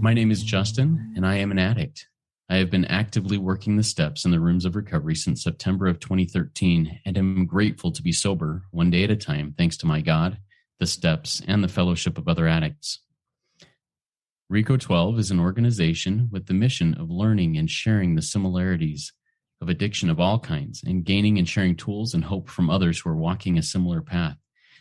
My name is Justin, and I am an addict. I have been actively working the steps in the rooms of recovery since September of 2013, and am grateful to be sober one day at a time, thanks to my God, the steps, and the fellowship of other addicts. RECO12 is an organization with the mission of learning and sharing the similarities of addiction of all kinds, and gaining and sharing tools and hope from others who are walking a similar path.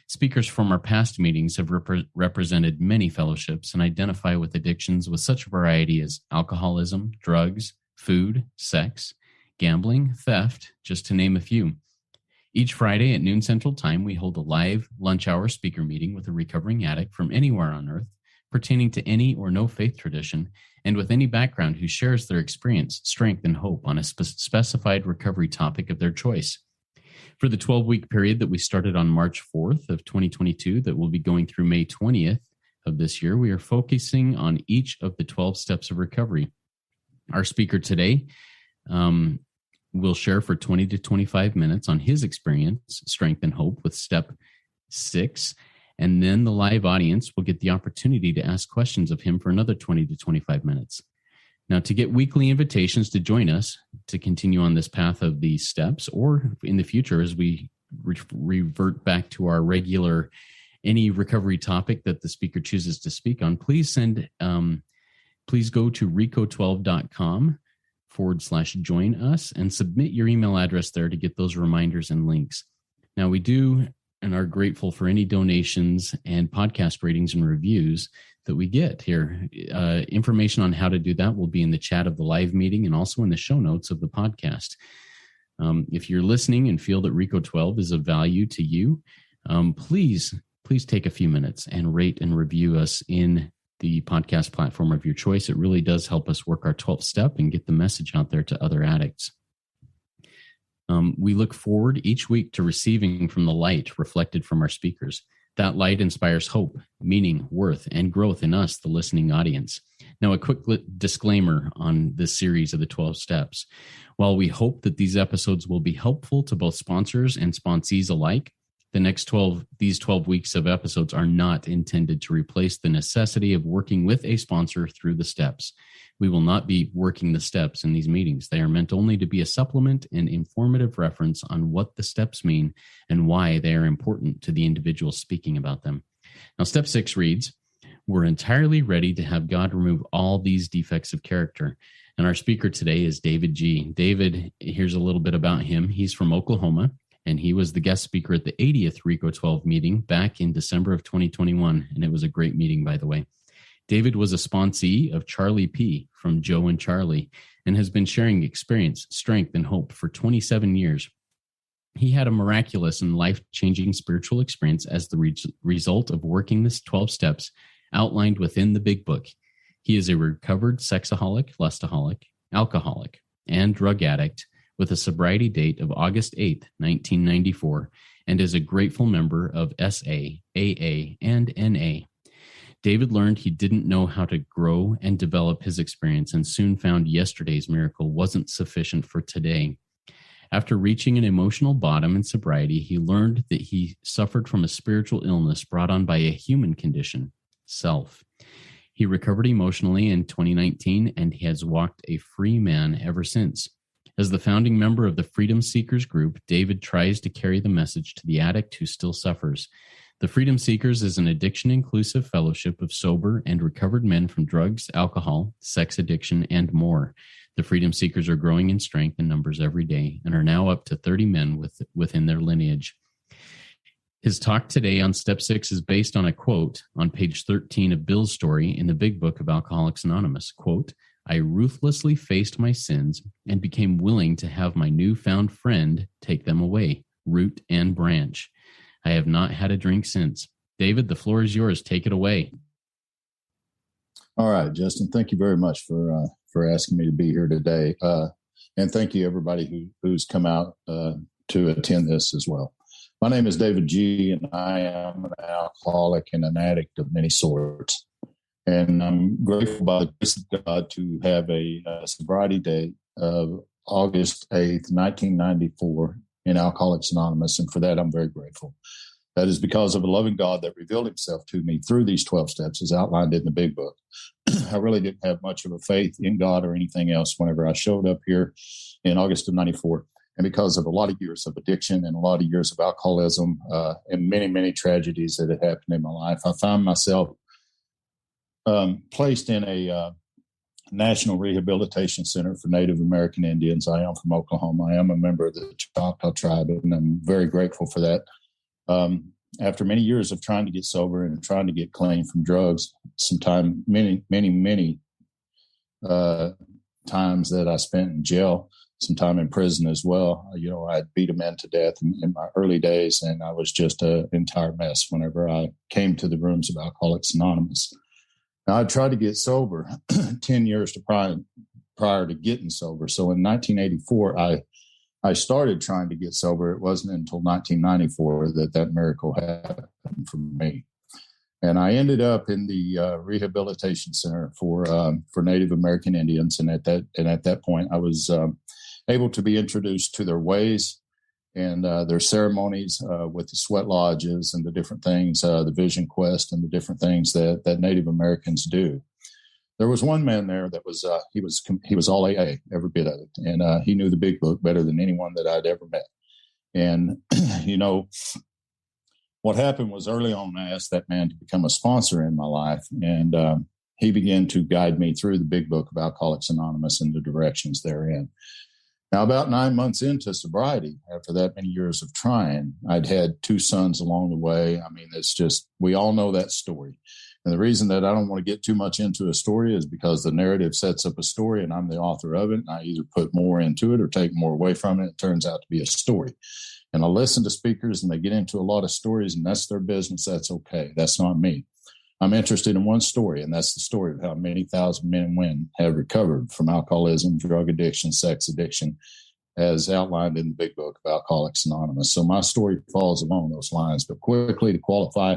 Speakers from our past meetings have represented many fellowships and identify with addictions with such variety as alcoholism, drugs, food, sex, gambling, theft, just to name a few. Each Friday at noon Central Time, we hold a live lunch hour speaker meeting with a recovering addict from anywhere on earth, pertaining to any or no faith tradition, and with any background who shares their experience, strength, and hope on a specified recovery topic of their choice. For the 12-week period that we started on March 4th of 2022 that will be going through May 20th of this year, we are focusing on each of the 12 steps of recovery. Our speaker today will share for 20 to 25 minutes on his experience, strength, and hope with step 6. And then the live audience will get the opportunity to ask questions of him for another 20 to 25 minutes. Now, to get weekly invitations to join us to continue on this path of these steps, or in the future as we revert back to our regular, any recovery topic that the speaker chooses to speak on, please go to RECO12.com/join us and submit your email address there to get those reminders and links. Now, we do and are grateful for any donations and podcast ratings and reviews that we get here. Information on how to do that will be in the chat of the live meeting and also in the show notes of the podcast. If you're listening and feel that RECO12 is of value to you, please take a few minutes and rate and review us in the podcast platform of your choice. It really does help us work our 12th step and get the message out there to other addicts. We look forward each week to receiving from the light reflected from our speakers. That light inspires hope, meaning, worth, and growth in us, the listening audience. Now, a quick disclaimer on this series of the 12 steps. While we hope that these episodes will be helpful to both sponsors and sponsees alike, these 12 weeks of episodes are not intended to replace the necessity of working with a sponsor through the steps. We will not be working the steps in these meetings. They are meant only to be a supplement and informative reference on what the steps mean and why they are important to the individual speaking about them. Now, step 6 reads, "We're entirely ready to have God remove all these defects of character." And our speaker today is David G. David, here's a little bit about him. He's from Oklahoma, and he was the guest speaker at the 80th RECO12 meeting back in December of 2021. And it was a great meeting, by the way. David was a sponsee of Charlie P. from Joe and Charlie and has been sharing experience, strength, and hope for 27 years. He had a miraculous and life-changing spiritual experience as the result of working this 12 steps outlined within the Big Book. He is a recovered sexaholic, lustaholic, alcoholic, and drug addict with a sobriety date of August 8th, 1994, and is a grateful member of SA, AA, and NA. David learned he didn't know how to grow and develop his experience and soon found yesterday's miracle wasn't sufficient for today. After reaching an emotional bottom in sobriety, he learned that he suffered from a spiritual illness brought on by a human condition, self. He recovered emotionally in 2019, and he has walked a free man ever since. As the founding member of the Freedom Seekers group, David tries to carry the message to the addict who still suffers. The Freedom Seekers is an addiction-inclusive fellowship of sober and recovered men from drugs, alcohol, sex addiction, and more. The Freedom Seekers are growing in strength and numbers every day and are now up to 30 men within their lineage. His talk today on Step 6 is based on a quote on page 13 of Bill's story in the Big Book of Alcoholics Anonymous. Quote, "I ruthlessly faced my sins and became willing to have my newfound friend take them away, root and branch. I have not had a drink since." David, the floor is yours. Take it away. All right, Justin, thank you very much for asking me to be here today. And thank you, everybody who's come out to attend this as well. My name is David G., and I am an alcoholic and an addict of many sorts. And I'm grateful by the grace of God to have a sobriety date of August 8th, 1994 in Alcoholics Anonymous. And for that, I'm very grateful. That is because of a loving God that revealed himself to me through these 12 steps as outlined in the big book. I really didn't have much of a faith in God or anything else whenever I showed up here in August of 94. And because of a lot of years of addiction and a lot of years of alcoholism and many, many tragedies that had happened in my life, I found myself placed in a National Rehabilitation Center for Native American Indians. I am from Oklahoma. I am a member of the Choctaw tribe, and I'm very grateful for that. After many years of trying to get sober and trying to get clean from drugs, many times that I spent in jail, some time in prison as well. I beat a man to death in my early days, and I was just an entire mess whenever I came to the rooms of Alcoholics Anonymous. Now, I tried to get sober 10 years prior to getting sober. So in 1984, I started trying to get sober. It wasn't until 1994 that miracle happened for me. And I ended up in the rehabilitation center for Native American Indians. And at that point, I was able to be introduced to their ways and their ceremonies with the sweat lodges and the different things, the vision quest and the different things that Native Americans do. There was one man there that was he was all AA, every bit of it, and he knew the big book better than anyone that I'd ever met. And what happened was early on, I asked that man to become a sponsor in my life, and he began to guide me through the big book of Alcoholics Anonymous and the directions therein. Now, about 9 months into sobriety, after that many years of trying, I'd had 2 sons along the way. I mean, it's just, we all know that story. And the reason that I don't want to get too much into a story is because the narrative sets up a story and I'm the author of it. And I either put more into it or take more away from it. It turns out to be a story. And I listen to speakers and they get into a lot of stories and that's their business. That's okay. That's not me. I'm interested in one story, and that's the story of how many thousand men and women have recovered from alcoholism, drug addiction, sex addiction, as outlined in the big book of Alcoholics Anonymous. So my story falls along those lines. But quickly to qualify,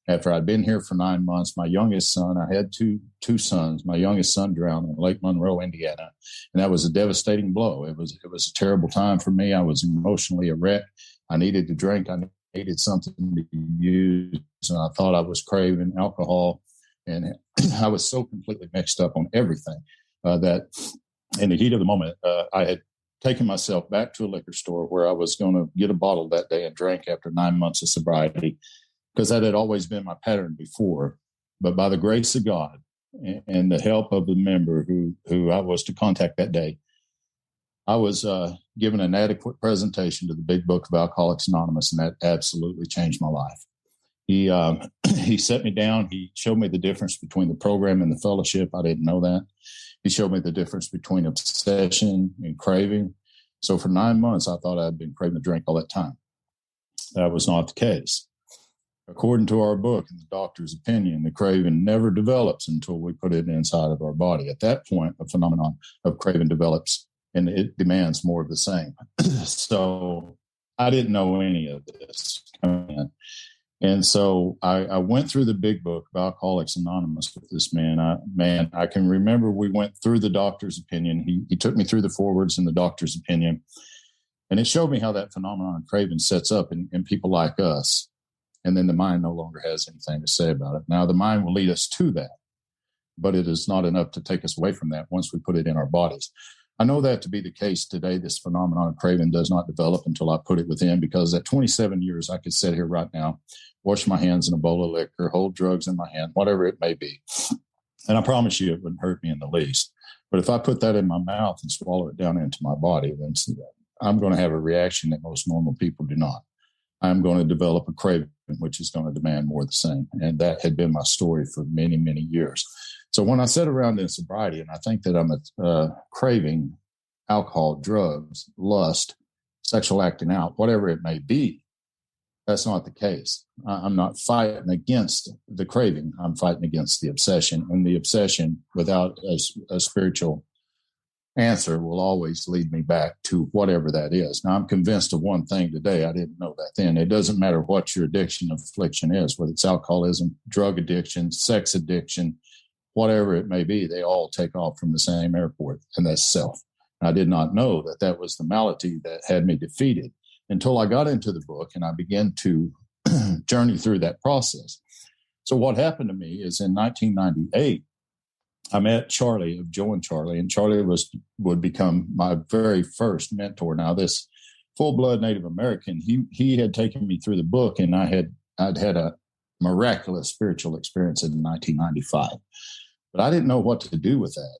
after I'd been here for 9 months, my youngest son, I had two sons. My youngest son drowned in Lake Monroe, Indiana, and that was a devastating blow. It was a terrible time for me. I was emotionally a wreck. I needed to drink. I needed something to use, and I thought I was craving alcohol, and I was so completely mixed up on everything that in the heat of the moment, I had taken myself back to a liquor store where I was going to get a bottle that day and drink after 9 months of sobriety, because that had always been my pattern before. But by the grace of God and the help of the member who I was to contact that day, I was given an adequate presentation to the big book of Alcoholics Anonymous, and that absolutely changed my life. He set me down. He showed me the difference between the program and the fellowship. I didn't know that. He showed me the difference between obsession and craving. So for 9 months, I thought I'd been craving a drink all that time. That was not the case. According to our book and the doctor's opinion, the craving never develops until we put it inside of our body. At that point, a phenomenon of craving develops, and it demands more of the same. So I didn't know any of this coming in. And so I went through the big book of Alcoholics Anonymous with this man. I can remember we went through the doctor's opinion. He took me through the forwards in the doctor's opinion, and it showed me how that phenomenon of craving sets up in people like us. And then the mind no longer has anything to say about it. Now, the mind will lead us to that, but it is not enough to take us away from that once we put it in our bodies. I know that to be the case today. This phenomenon of craving does not develop until I put it within, because at 27 years, I could sit here right now, wash my hands in a bowl of liquor, hold drugs in my hand, whatever it may be. And I promise you it wouldn't hurt me in the least. But if I put that in my mouth and swallow it down into my body, then I'm going to have a reaction that most normal people do not. I'm going to develop a craving, which is going to demand more of the same. And that had been my story for many, many years. So when I sit around in sobriety and I think that I'm craving alcohol, drugs, lust, sexual acting out, whatever it may be, that's not the case. I'm not fighting against the craving. I'm fighting against the obsession. And the obsession, without a spiritual answer, will always lead me back to whatever that is. Now, I'm convinced of one thing today. I didn't know that then. It doesn't matter what your addiction affliction is, whether it's alcoholism, drug addiction, sex addiction, whatever it may be, they all take off from the same airport, and that's self. I did not know that that was the malady that had me defeated until I got into the book and I began to journey through that process. So what happened to me is in 1998, I met Charlie of Joe and Charlie, and Charlie would become my very first mentor. Now, this full-blood Native American, he had taken me through the book, and I'd had a miraculous spiritual experience in 1995. But I didn't know what to do with that.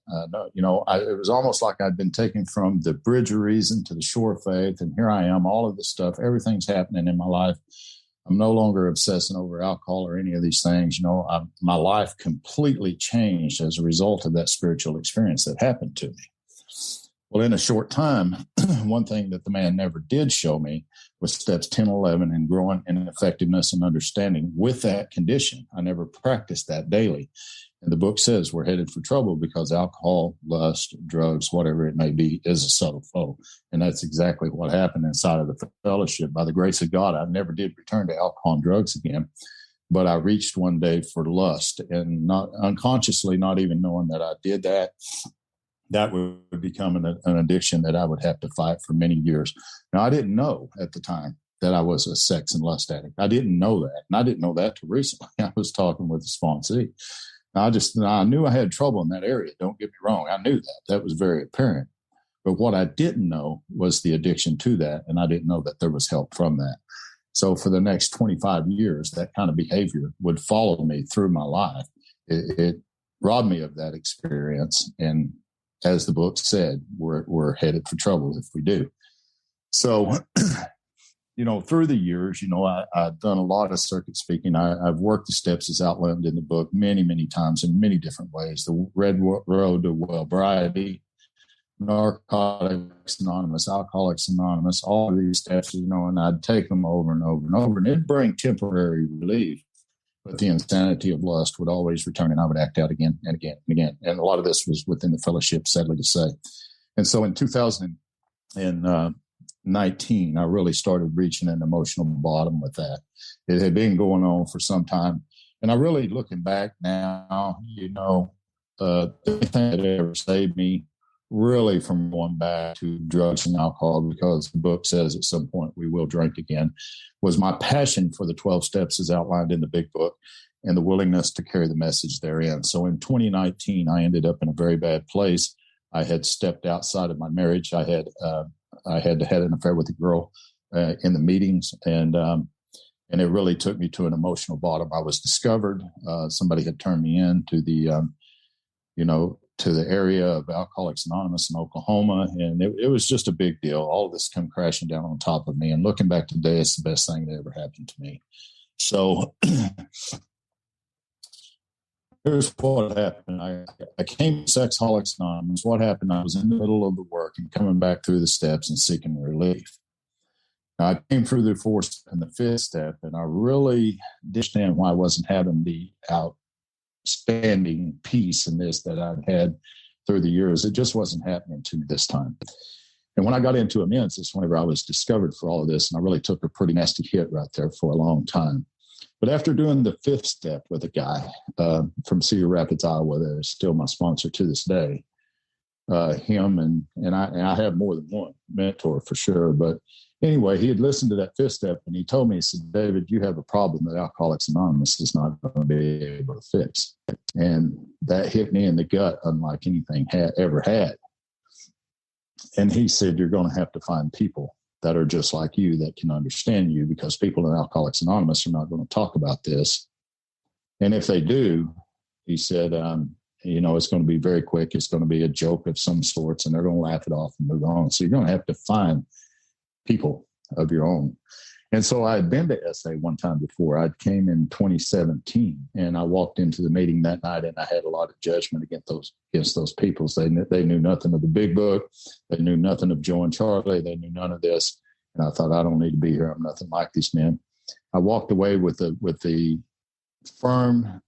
It was almost like I'd been taken from the bridge of reason to the shore of faith, and here I am, all of this stuff, everything's happening in my life. I'm no longer obsessing over alcohol or any of these things. My life completely changed as a result of that spiritual experience that happened to me. Well, in a short time, one thing that the man never did show me was steps 10, 11, and growing in effectiveness and understanding with that condition. I never practiced that daily. And the book says we're headed for trouble because alcohol, lust, drugs, whatever it may be, is a subtle foe. And that's exactly what happened inside of the fellowship. By the grace of God, I never did return to alcohol and drugs again. But I reached one day for lust, and not unconsciously, not even knowing that I did that, that would become an addiction that I would have to fight for many years. Now, I didn't know at the time that I was a sex and lust addict. I didn't know that. And I didn't know that till recently. I was talking with a sponsee. I knew I had trouble in that area. Don't get me wrong. I knew that. That was very apparent. But what I didn't know was the addiction to that. And I didn't know that there was help from that. So for the next 25 years, that kind of behavior would follow me through my life. It robbed me of that experience. And as the book said, we're headed for trouble if we do. So, through the years, I've done a lot of circuit speaking. I've worked the steps as outlined in the book many, many times in many different ways. The Red Road to Sobriety, Narcotics Anonymous, Alcoholics Anonymous, all of these steps, and I'd take them over and over and over, and it'd bring temporary relief. But the insanity of lust would always return, and I would act out again and again and again. And a lot of this was within the fellowship, sadly to say. And so in 2019, I really started reaching an emotional bottom with that. It had been going on for some time. And I really, looking back now, the thing that ever saved me really from going back to drugs and alcohol, because the book says at some point we will drink again, was my passion for the 12 steps as outlined in the big book and the willingness to carry the message therein. So in 2019, I ended up in a very bad place. I had stepped outside of my marriage. I had had an affair with a girl in the meetings, and it really took me to an emotional bottom. I was discovered. Somebody had turned me in to the area of Alcoholics Anonymous in Oklahoma, and it was just a big deal. All of this come crashing down on top of me, and looking back today, it's the best thing that ever happened to me. So here's what happened. I came to Sexholics Anonymous. What happened? I was in the middle of the work and coming back through the steps and seeking relief. Now, I came through the fourth and the fifth step, and I really understand why I wasn't having the outstanding peace in this that I'd had through the years. It just wasn't happening to me this time. And when I got into amends, it's whenever I was discovered for all of this, and I really took a pretty nasty hit right there for a long time. But after doing the fifth step with a guy from Cedar Rapids, Iowa, that is still my sponsor to this day, him and I have more than one mentor for sure. But anyway, he had listened to that fifth step, and he told me, he said, "David, you have a problem that Alcoholics Anonymous is not going to be able to fix." And that hit me in the gut unlike anything ever had. And he said, "You're going to have to find people that are just like you, that can understand you, because people in Alcoholics Anonymous are not going to talk about this. And if they do," he said, it's going to be very quick. It's going to be a joke of some sorts, and they're going to laugh it off and move on. So you're going to have to find people of your own." And so I had been to SA one time before. I came in 2017, and I walked into the meeting that night, and I had a lot of judgment against those people. They knew nothing of the big book. They knew nothing of Joe and Charlie. They knew none of this. And I thought, I don't need to be here. I'm nothing like these men. I walked away with the firm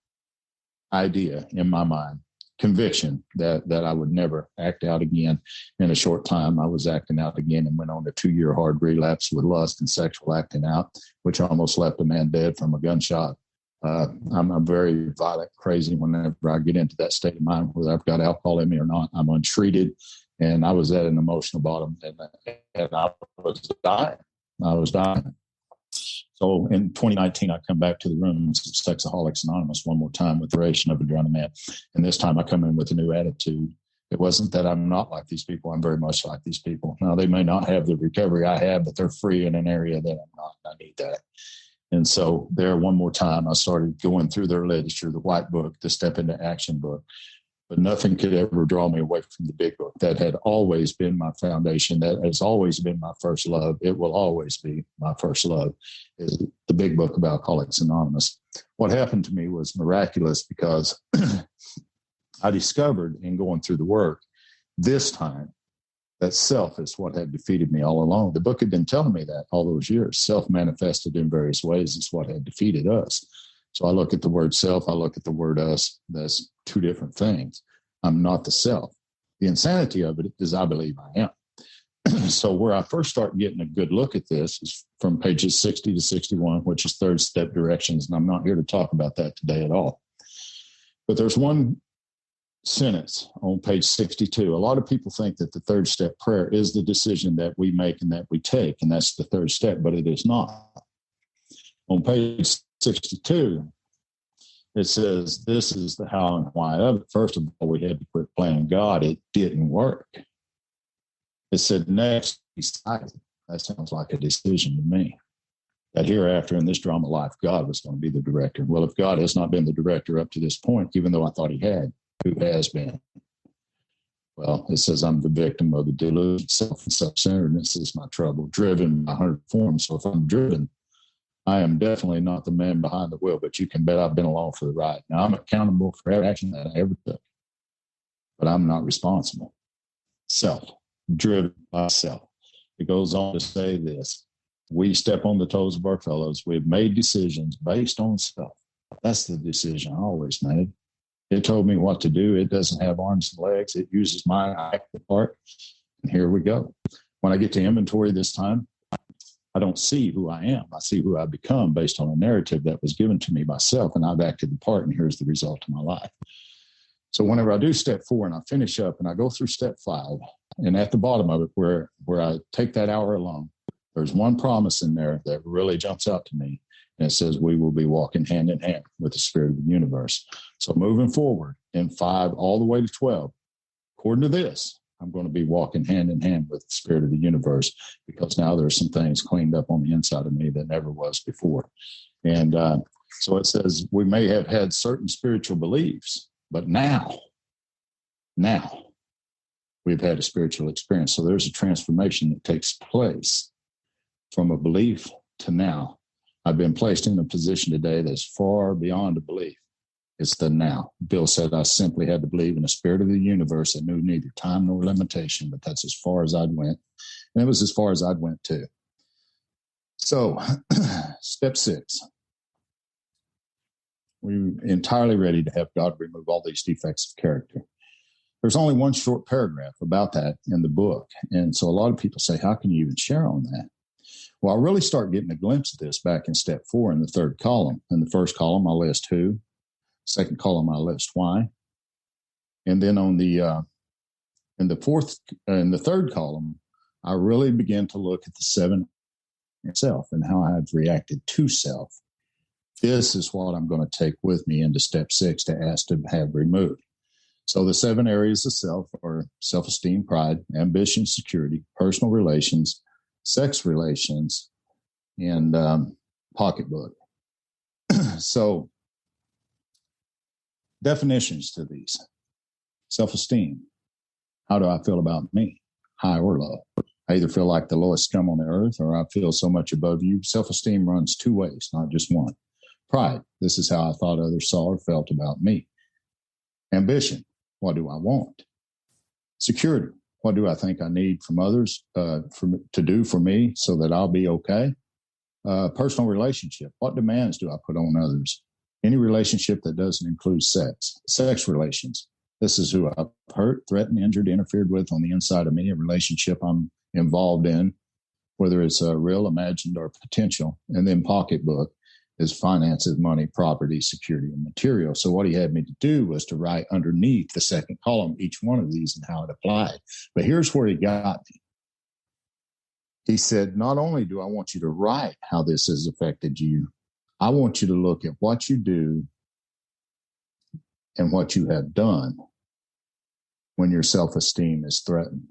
idea in my mind, conviction that I would never act out again. In a short time, I was acting out again and went on a 2-year hard relapse with lust and sexual acting out, which almost left a man dead from a gunshot. I'm very violent, crazy whenever I get into that state of mind, whether I've got alcohol in me or not. I'm untreated, and I was at an emotional bottom, and I was dying. So in 2019, I come back to the rooms of Sexaholics Anonymous one more time with the duration of a drowning man. And this time I come in with a new attitude. It wasn't that I'm not like these people. I'm very much like these people. Now, they may not have the recovery I have, but they're free in an area that I'm not. I need that. And so there, one more time, I started going through their literature, the white book, the Step Into Action book. But nothing could ever draw me away from the big book. That had always been my foundation. That has always been my first love. It will always be my first love, is the big book of Alcoholics Anonymous. What happened to me was miraculous, because I discovered in going through the work this time that self is what had defeated me all along. The book had been telling me that all those years. Self manifested in various ways is what had defeated us. So I look at the word self, I look at the word us. That's two different things. I'm not the self. The insanity of it is I believe I am. So where I first start getting a good look at this is from pages 60 to 61, which is third step directions. And I'm not here to talk about that today at all. But there's one sentence on page 62. A lot of people think that the third step prayer is the decision that we make and that we take, and that's the third step, but it is not. On page 62, it says, this is the how and why of it. First of all, we had to quit playing God. It didn't work. It said, next, decided. That sounds like a decision to me. That hereafter in this drama life, God was going to be the director. Well, if God has not been the director up to this point, even though I thought he had, who has been? Well, it says, I'm the victim of the delusion, self and self-centeredness is my trouble, driven by 100 forms. So if I'm driven, I am definitely not the man behind the wheel, but you can bet I've been along for the ride. Now, I'm accountable for every action that I ever took, but I'm not responsible. Self, driven by self. It goes on to say this: we step on the toes of our fellows. We've made decisions based on self. That's the decision I always made. It told me what to do. It doesn't have arms and legs. It uses my active part. And here we go. When I get to inventory this time, I don't see who I am. I see who I've become based on a narrative that was given to me by self, and I've acted the part, and here's the result of my life. So whenever I do step 4 and I finish up and I go through step 5, and at the bottom of it where I take that hour alone, there's one promise in there that really jumps out to me, and it says we will be walking hand in hand with the spirit of the universe. So moving forward in 5 all the way to 12, according to this, I'm going to be walking hand in hand with the spirit of the universe, because now there's some things cleaned up on the inside of me that never was before. And so it says we may have had certain spiritual beliefs, but now we've had a spiritual experience. So there's a transformation that takes place from a belief to now. I've been placed in a position today that's far beyond a belief. It's the now. Bill said I simply had to believe in the spirit of the universe that knew neither time nor limitation, but that's as far as I'd went. And it was as far as I'd went too. So step 6. We're entirely ready to have God remove all these defects of character. There's only one short paragraph about that in the book. And so a lot of people say, how can you even share on that? Well, I really start getting a glimpse of this back in step 4 in the third column. In the first column, I list who. Second column, I list why. And then on the in the third column, I really begin to look at the 7 itself and how I've reacted to self. This is what I'm going to take with me into step 6 to ask to have removed. So the 7 areas of self are self-esteem, pride, ambition, security, personal relations, sex relations, and pocketbook. So definitions to these. Self-esteem. How do I feel about me? High or low? I either feel like the lowest scum on the earth, or I feel so much above you. Self-esteem runs 2 ways, not just one. Pride. This is how I thought others saw or felt about me. Ambition. What do I want? Security. What do I think I need from others to do for me so that I'll be okay? Personal relationship. What demands do I put on others? Any relationship that doesn't include sex. Sex relations. This is who I've hurt, threatened, injured, interfered with on the inside of me, a relationship I'm involved in, whether it's real, imagined, or potential. And then pocketbook is finances, money, property, security, and material. So what he had me to do was to write underneath the second column each one of these and how it applied. But here's where he got me. he said, not only do I want you to write how this has affected you, I want you to look at what you do and what you have done when your self-esteem is threatened,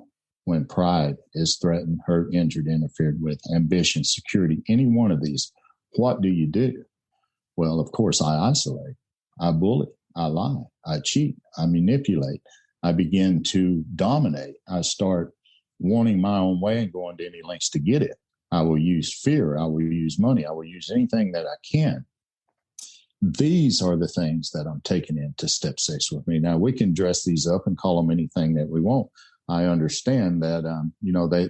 when pride is threatened, hurt, injured, interfered with, ambition, security, any one of these. What do you do? Well, of course, I isolate, I bully, I lie, I cheat, I manipulate, I begin to dominate. I start wanting my own way and going to any lengths to get it. I will use fear. I will use money. I will use anything that I can. These are the things that I'm taking into step 6 with me. Now, we can dress these up and call them anything that we want. I understand that,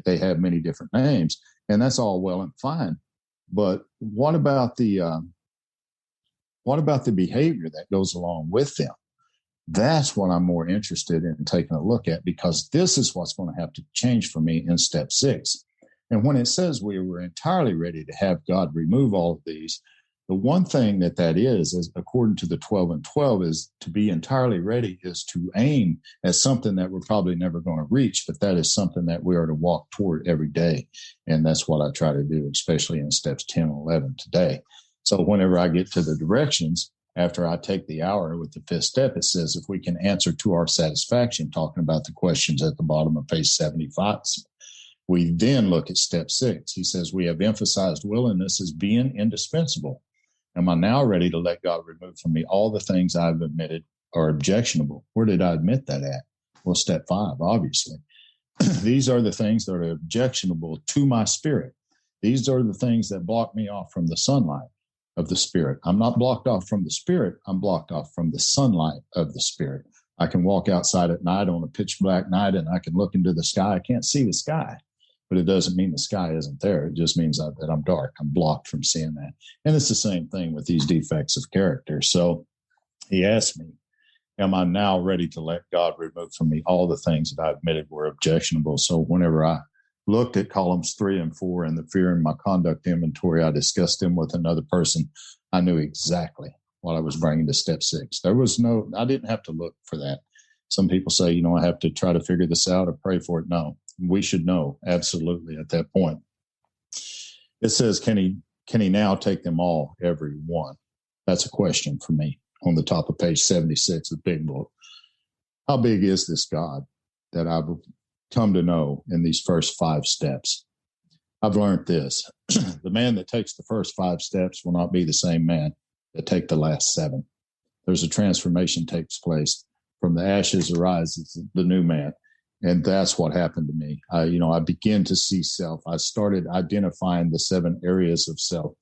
they have many different names, and that's all well and fine. But what about the behavior that goes along with them? That's what I'm more interested in taking a look at, because this is what's going to have to change for me in step 6. And when it says we were entirely ready to have God remove all of these, the one thing that is according to the 12 and 12, is to be entirely ready is to aim at something that we're probably never going to reach, but that is something that we are to walk toward every day. And that's what I try to do, especially in steps 10 and 11 today. So whenever I get to the directions, after I take the hour with the 5th step, it says if we can answer to our satisfaction, talking about the questions at the bottom of page 75. We then look at step 6. He says, we have emphasized willingness as being indispensable. Am I now ready to let God remove from me all the things I've admitted are objectionable? Where did I admit that at? Well, step 5, obviously. These are the things that are objectionable to my spirit. These are the things that block me off from the sunlight of the Spirit. I'm not blocked off from the Spirit. I'm blocked off from the sunlight of the Spirit. I can walk outside at night on a pitch black night and I can look into the sky. I can't see the sky, but it doesn't mean the sky isn't there. It just means that I'm dark. I'm blocked from seeing that. And it's the same thing with these defects of character. So he asked me, am I now ready to let God remove from me all the things that I admitted were objectionable? So whenever I looked at columns 3 and 4 and the fear in my conduct inventory, I discussed them with another person. I knew exactly what I was bringing to step 6. I didn't have to look for that. Some people say, I have to try to figure this out or pray for it. No, we should know absolutely at that point. It says, can he now take them all, every one? That's a question for me on the top of page 76 of the big book. How big is this God that I've come to know in these first 5 steps? I've learned this. The man that takes the first 5 steps will not be the same man that take the last 7. There's a transformation takes place. From the ashes arises the new man. And that's what happened to me. I began to see self. I started identifying the 7 areas of self.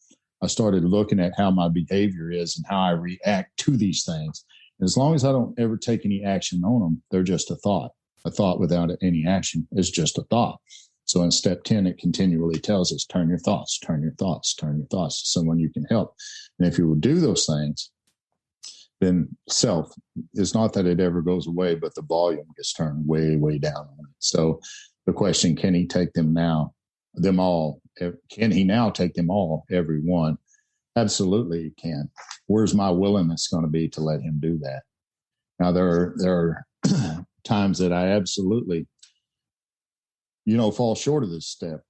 I started looking at how my behavior is and how I react to these things. And as long as I don't ever take any action on them, they're just a thought. A thought without any action is just a thought. So in step 10, it continually tells us, turn your thoughts, turn your thoughts, turn your thoughts to someone you can help. And if you will do those things, then self is not that it ever goes away, but the volume gets turned way, way down on it. So the question, can he take them all? Can he now take them all, every one? Absolutely he can. Where's my willingness going to be to let him do that? Now, there are times that I absolutely, fall short of this step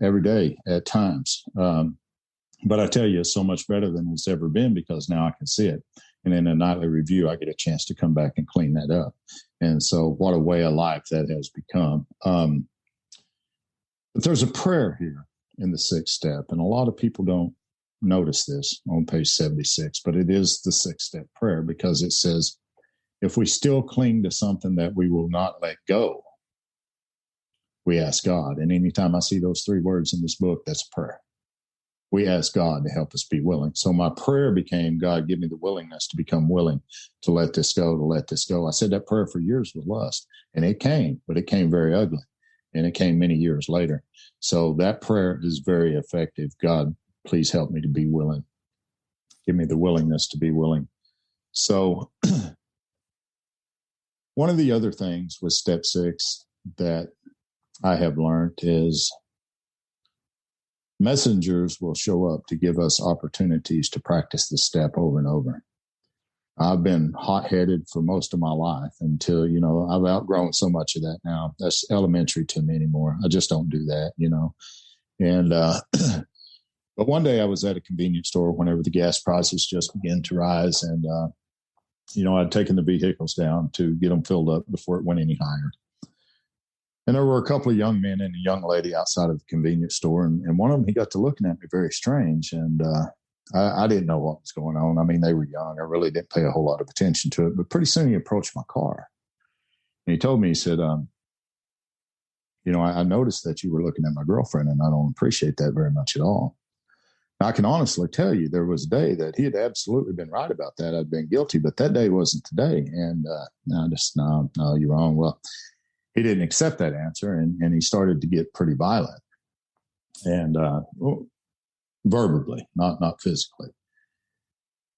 every day at times. But I tell you, it's so much better than it's ever been because now I can see it. And in a nightly review, I get a chance to come back and clean that up. And so what a way of life that has become. But there's a prayer here in the 6th step, and a lot of people don't notice this on page 76, but it is the 6th step prayer because it says, if we still cling to something that we will not let go, we ask God. And anytime I see those 3 words in this book, that's a prayer. We ask God to help us be willing. So my prayer became, God, give me the willingness to become willing to let this go, to let this go. I said that prayer for years with lust, and it came, but it came very ugly, and it came many years later. So that prayer is very effective. God, please help me to be willing. Give me the willingness to be willing. So one of the other things with step 6 that I have learned is messengers will show up to give us opportunities to practice this step over and over. I've been hot-headed for most of my life until, I've outgrown so much of that now. That's elementary to me anymore. I just don't do that, And, but one day I was at a convenience store whenever the gas prices just began to rise. And, I'd taken the vehicles down to get them filled up before it went any higher. And there were a couple of young men and a young lady outside of the convenience store. And one of them, he got to looking at me very strange. And I didn't know what was going on. I mean, they were young. I really didn't pay a whole lot of attention to it. But pretty soon he approached my car. And he told me, he said, I noticed that you were looking at my girlfriend, and I don't appreciate that very much at all. I can honestly tell you there was a day that he had absolutely been right about that. I'd been guilty, but that day wasn't today. And no, you're wrong. Well, he didn't accept that answer, and he started to get pretty violent, and verbally, not physically.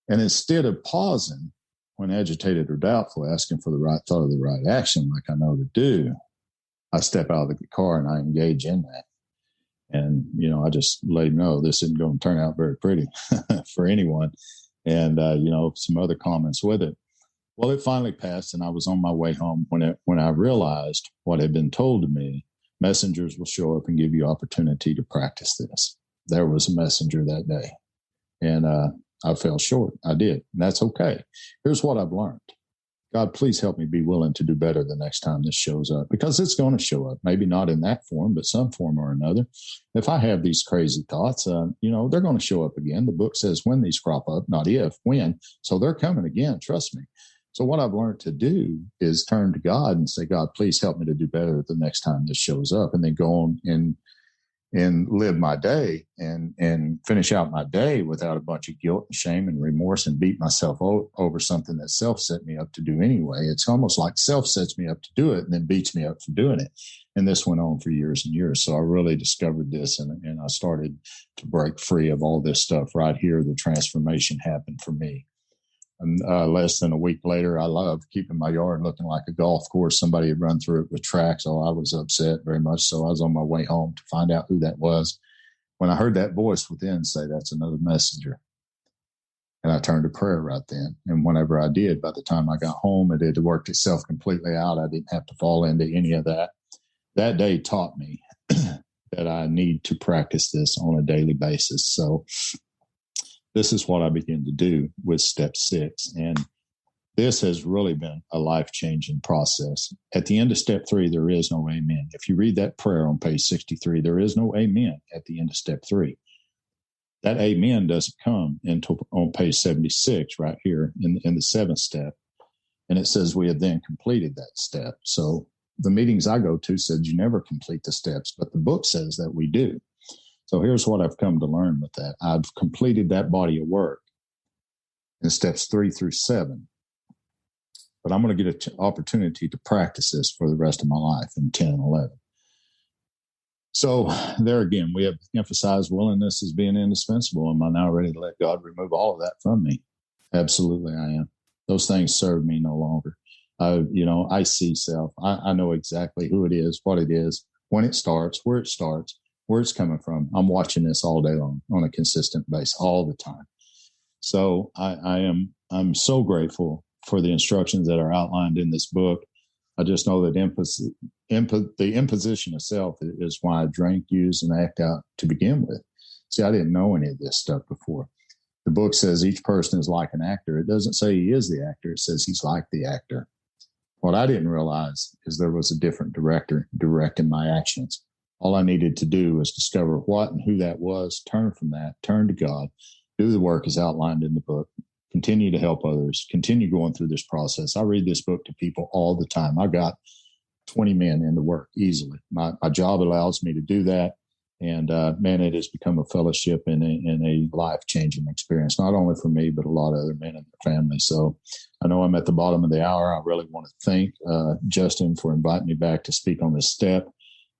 And instead of pausing when agitated or doubtful, asking for the right thought of the right action, like I know to do, I step out of the car and I engage in that. And, I just let him know this isn't going to turn out very pretty for anyone. And, some other comments with it. Well, it finally passed, and I was on my way home when I realized what had been told to me. Messengers will show up and give you opportunity to practice this. There was a messenger that day, and I fell short. I did, and that's okay. Here's what I've learned. God, please help me be willing to do better the next time this shows up, because it's going to show up. Maybe not in that form, but some form or another. If I have these crazy thoughts, they're going to show up again. The book says when these crop up, not if, when. So they're coming again. Trust me. So what I've learned to do is turn to God and say, God, please help me to do better the next time this shows up, and then go on and live my day and finish out my day without a bunch of guilt and shame and remorse and beat myself over something that self set me up to do anyway. It's almost like self sets me up to do it and then beats me up for doing it. And this went on for years and years. So I really discovered this, and I started to break free of all this stuff right here. The transformation happened for me. And less than a week later, I loved keeping my yard looking like a golf course. Somebody had run through it with tracks. So I was upset very much. So I was on my way home to find out who that was. When I heard that voice within say, that's another messenger. And I turned to prayer right then. And whenever I did, by the time I got home, it had worked itself completely out. I didn't have to fall into any of that. That day taught me that I need to practice this on a daily basis. So this is what I began to do with step 6. And this has really been a life-changing process. At the end of step 3, there is no amen. If you read that prayer on page 63, there is no amen at the end of step 3. That amen doesn't come until on page 76 right here in the 7th step. And it says we have then completed that step. So the meetings I go to said you never complete the steps, but the book says that we do. So here's what I've come to learn with that. I've completed that body of work in steps 3 through 7. But I'm going to get an opportunity to practice this for the rest of my life in 10 and 11. So there again, we have emphasized willingness as being indispensable. Am I now ready to let God remove all of that from me? Absolutely, I am. Those things serve me no longer. I see self. I know exactly who it is, what it is, when it starts, where it's coming from. I'm watching this all day long on a consistent basis, all the time. So I'm so grateful for the instructions that are outlined in this book. I just know that the imposition of self is why I drink, use, and act out to begin with. See, I didn't know any of this stuff before. The book says each person is like an actor. It doesn't say he is the actor. It says he's like the actor. What I didn't realize is there was a different director directing my actions. All I needed to do was discover what and who that was, turn from that, turn to God, do the work as outlined in the book, continue to help others, continue going through this process. I read this book to people all the time. I got 20 men into work easily. My job allows me to do that. And man, it has become a fellowship and a life-changing experience, not only for me, but a lot of other men in the family. So I know I'm at the bottom of the hour. I really want to thank Justin for inviting me back to speak on this step.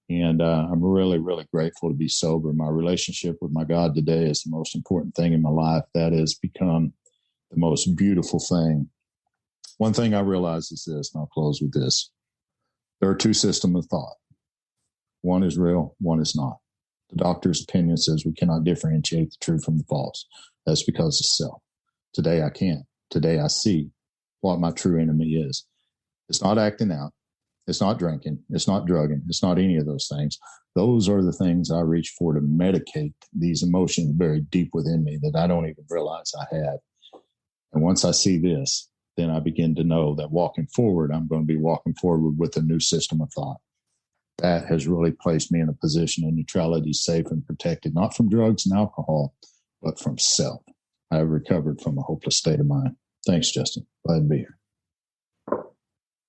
And I'm really, really grateful to be sober. My relationship with my God today is the most important thing in my life. That has become the most beautiful thing. One thing I realize is this, and I'll close with this. There are two systems of thought. One is real, one is not. The doctor's opinion says we cannot differentiate the true from the false. That's because of self. Today I can. today I see what my true enemy is. It's not acting out. It's not drinking. It's not drugging. It's not any of those things. Those are the things I reach for to medicate these emotions buried deep within me that I don't even realize I have. And once I see this, then I begin to know that walking forward, I'm going to be walking forward with a new system of thought. That has really placed me in a position of neutrality, safe and protected, not from drugs and alcohol, but from self. I have recovered from a hopeless state of mind. Thanks, Justin. Glad to be here.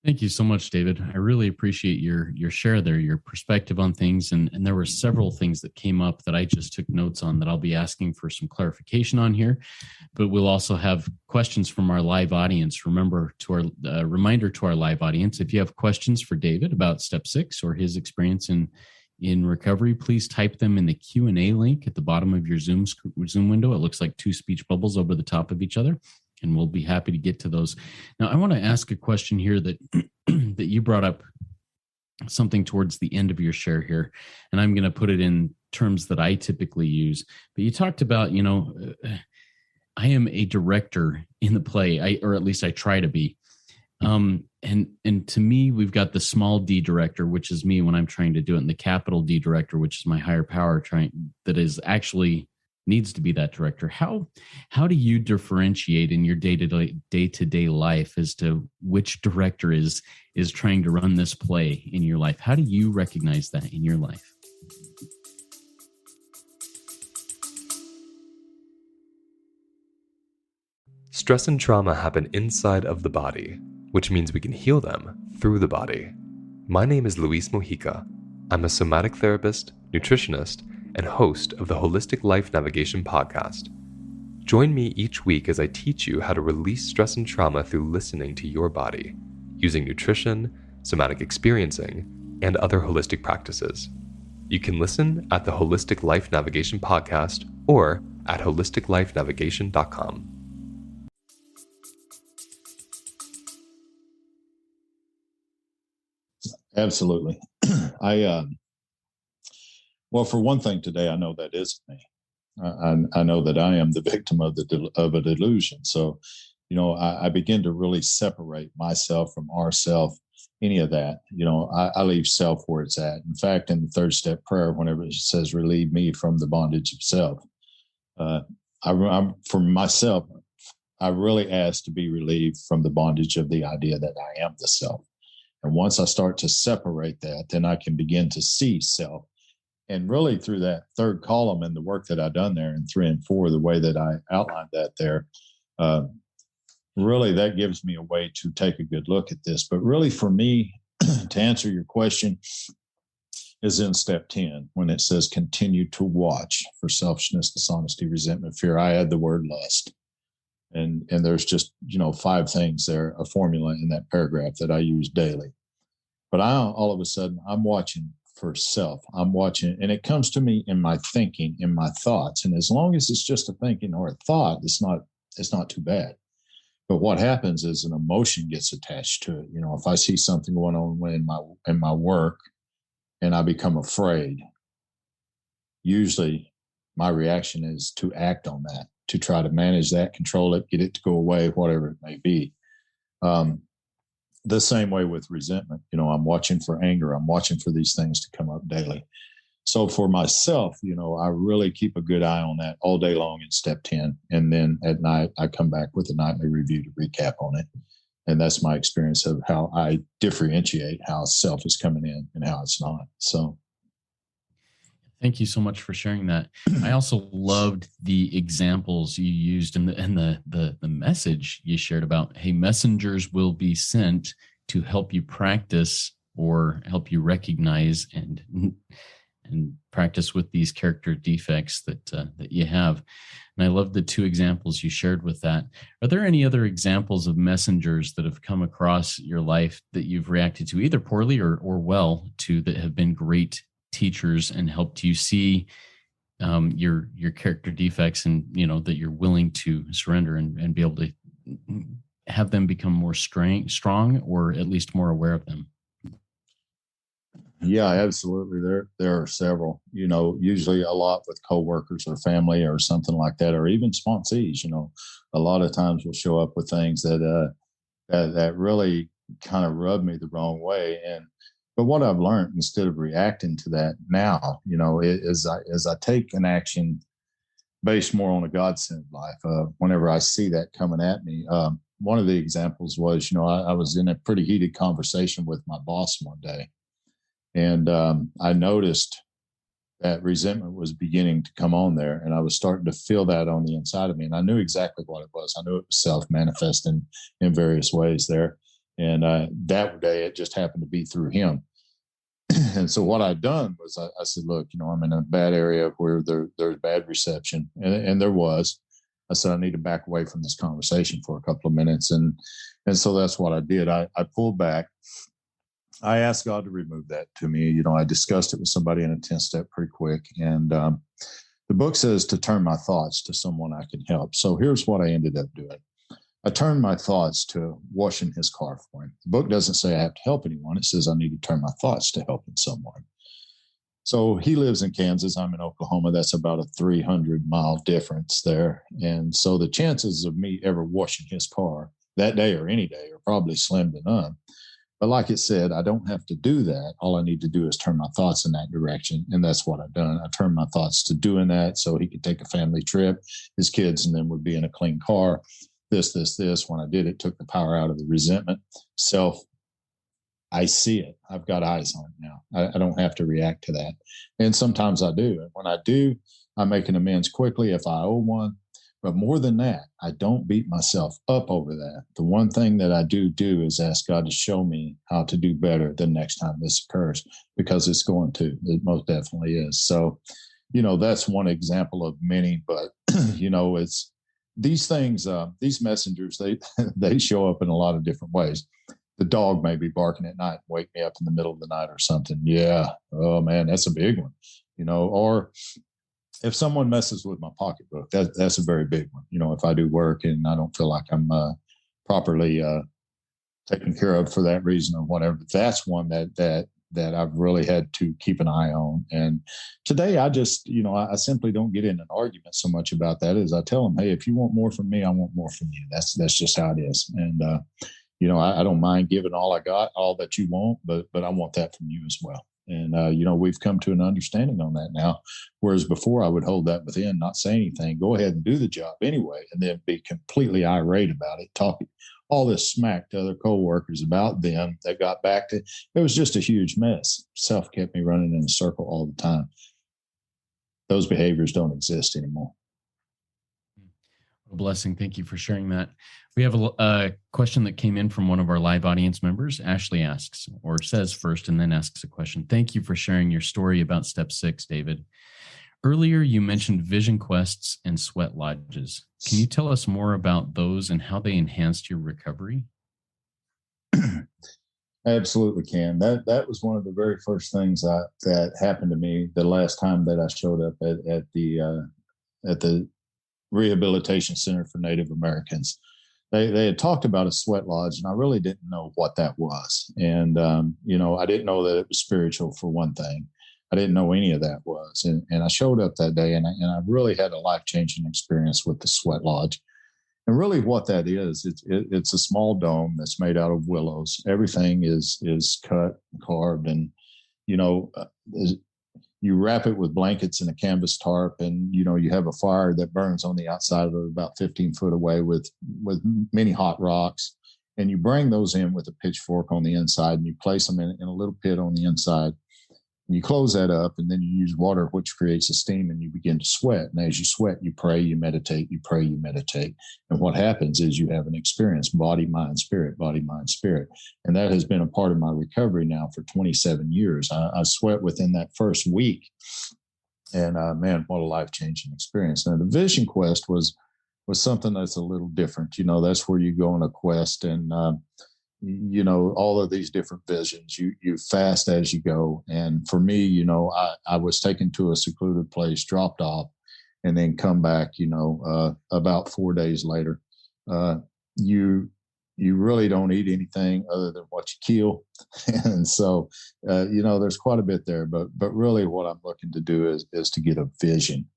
Thank you so much, David. I really appreciate your share there, your perspective on things. And there were several things that came up that I just took notes on that I'll be asking for some clarification on here. But we'll also have questions from our live audience. Remember, to our reminder to our live audience, if you have questions for David about step 6 or his experience in recovery, please type them in the Q&A link at the bottom of your Zoom window. It looks like 2 speech bubbles over the top of each other, and we'll be happy to get to those. Now, I want to ask a question here that that you brought up something towards the end of your share here, and I'm going to put it in terms that I typically use. But you talked about, I am a director in the play, or at least I try to be. And to me, we've got the small D director, which is me when I'm trying to do it, and the capital D director, which is my higher power that is actually needs to be that director. How do you differentiate in your day-to-day life as to which director is trying to run this play in your life? How do you recognize that in your life? Stress and trauma happen inside of the body, which means we can heal them through the body. My name is Luis Mojica. I'm a somatic therapist, nutritionist, and host of the Holistic Life Navigation podcast. Join me each week as I teach you how to release stress and trauma through listening to your body, using nutrition, somatic experiencing, and other holistic practices. You can listen at the Holistic Life Navigation podcast or at holisticlifenavigation.com. Absolutely. Well, for one thing, today I know that isn't me. I know that I am the victim of a delusion. So, I begin to really separate myself from ourself. Any of that, I leave self where it's at. In fact, in the 3rd step prayer, whenever it says "relieve me from the bondage of self," for myself, I really ask to be relieved from the bondage of the idea that I am the self. And once I start to separate that, then I can begin to see self. And really through that 3rd column and the work that I've done there in 3 and 4, the way that I outlined that there, really that gives me a way to take a good look at this. But really for me, to answer your question, is in step 10, when it says continue to watch for selfishness, dishonesty, resentment, fear. I add the word lust. And there's just, 5 things there, a formula in that paragraph that I use daily. But all of a sudden, I'm watching for self. I'm watching, and it comes to me in my thinking, in my thoughts. And as long as it's just a thinking or a thought, it's not too bad. But what happens is an emotion gets attached to it. If I see something going on in my work and I become afraid, usually my reaction is to act on that, to try to manage that, control it, get it to go away, whatever it may be. The same way with resentment. I'm watching for anger. I'm watching for these things to come up daily. So for myself, I really keep a good eye on that all day long in step 10. And then at night, I come back with a nightly review to recap on it. And that's my experience of how I differentiate how self is coming in and how it's not. So. Thank you so much for sharing that. I also loved the examples you used and the message you shared about, hey, messengers will be sent to help you practice or help you recognize and practice with these character defects that you have. And I love the 2 examples you shared with that. Are there any other examples of messengers that have come across your life that you've reacted to either poorly or well to that have been great teachers and helped you see your character defects and that you're willing to surrender and be able to have them become more strong or at least more aware of them? Yeah, absolutely. There are several, usually a lot with coworkers or family or something like that, or even sponsees, a lot of times will show up with things that really kind of rub me the wrong way. But what I've learned, instead of reacting to that now, as I take an action based more on a God-centered life, whenever I see that coming at me, one of the examples was, I was in a pretty heated conversation with my boss one day, and I noticed that resentment was beginning to come on there, and I was starting to feel that on the inside of me, and I knew exactly what it was. I knew it was self-manifesting in various ways there, and that day it just happened to be through him. And so what I'd done was I said, look, I'm in a bad area where there's bad reception, and there was. I said, I need to back away from this conversation for a couple of minutes, and so that's what I did. I pulled back. I asked God to remove that to me. I discussed it with somebody in a 10-step pretty quick. And the book says to turn my thoughts to someone I can help. So here's what I ended up doing. I turned my thoughts to washing his car for him. The book doesn't say I have to help anyone. It says I need to turn my thoughts to helping someone. So he lives in Kansas. I'm in Oklahoma. That's about a 300-mile difference there. And so the chances of me ever washing his car that day or any day are probably slim to none. But like it said, I don't have to do that. All I need to do is turn my thoughts in that direction. And that's what I've done. I turned my thoughts to doing that so he could take a family trip, his kids, and then would be in a clean car. This. When I did it, took the power out of the resentment. I see it. I've got eyes on it now. I don't have to react to that. And sometimes I do. And when I do, I make an amends quickly if I owe one. But more than that, I don't beat myself up over that. The one thing that I do is ask God to show me how to do better the next time this occurs, because it's going to. It most definitely is. So, that's one example of many. But, it's these things, these messengers, they show up in a lot of different ways. The dog may be barking at night, wake me up in the middle of the night or something. Yeah. Oh, man, that's a big one, or if someone messes with my pocketbook, that's a very big one. If I do work and I don't feel like I'm properly taken care of for that reason or whatever, that's one that I've really had to keep an eye on. And today I just, I simply don't get in an argument so much about that as I tell them, hey, if you want more from me, I want more from you. That's just how it is. And, I don't mind giving all I got, all that you want, but I want that from you as well. And, we've come to an understanding on that now, whereas before I would hold that within, not say anything, go ahead and do the job anyway, and then be completely irate about it, talking all this smack to other coworkers about them that got back to, it was just a huge mess. Self kept me running in a circle all the time. Those behaviors don't exist anymore. A blessing. Thank you for sharing that. We have a question that came in from one of our live audience members. Ashley asks, or says first and then asks a question. Thank you for sharing your story about step 6, David. Earlier, you mentioned vision quests and sweat lodges. Can you tell us more about those and how they enhanced your recovery? Absolutely can. That was one of the very first things that happened to me the last time that I showed up at the Rehabilitation Center for Native Americans. They had talked about a sweat lodge, and I really didn't know what that was. And, I didn't know that it was spiritual, for one thing. I didn't know any of that was. And I showed up that day, and I really had a life-changing experience with the sweat lodge. And really what that is, it's a small dome that's made out of willows. Everything is cut and carved, and, you wrap it with blankets and a canvas tarp, and you have a fire that burns on the outside of it about 15 foot away with many hot rocks, and you bring those in with a pitchfork on the inside, and you place them in a little pit on the inside, and you close that up, and then you use water, which creates a steam, and you begin to sweat. And as you sweat, you pray, you meditate, you pray, you meditate. And what happens is you have an experience, body, mind, spirit, body, mind, spirit. And that has been a part of my recovery now for 27 years. I sweat within that first week. And man, what a life-changing experience. Now, the vision quest was something that's a little different. That's where you go on a quest, and all of these different visions, you fast as you go. And for me, I was taken to a secluded place, dropped off, and then come back, about 4 days later. You you really don't eat anything other than what you kill. And so, there's quite a bit there, but really what I'm looking to do is to get a vision.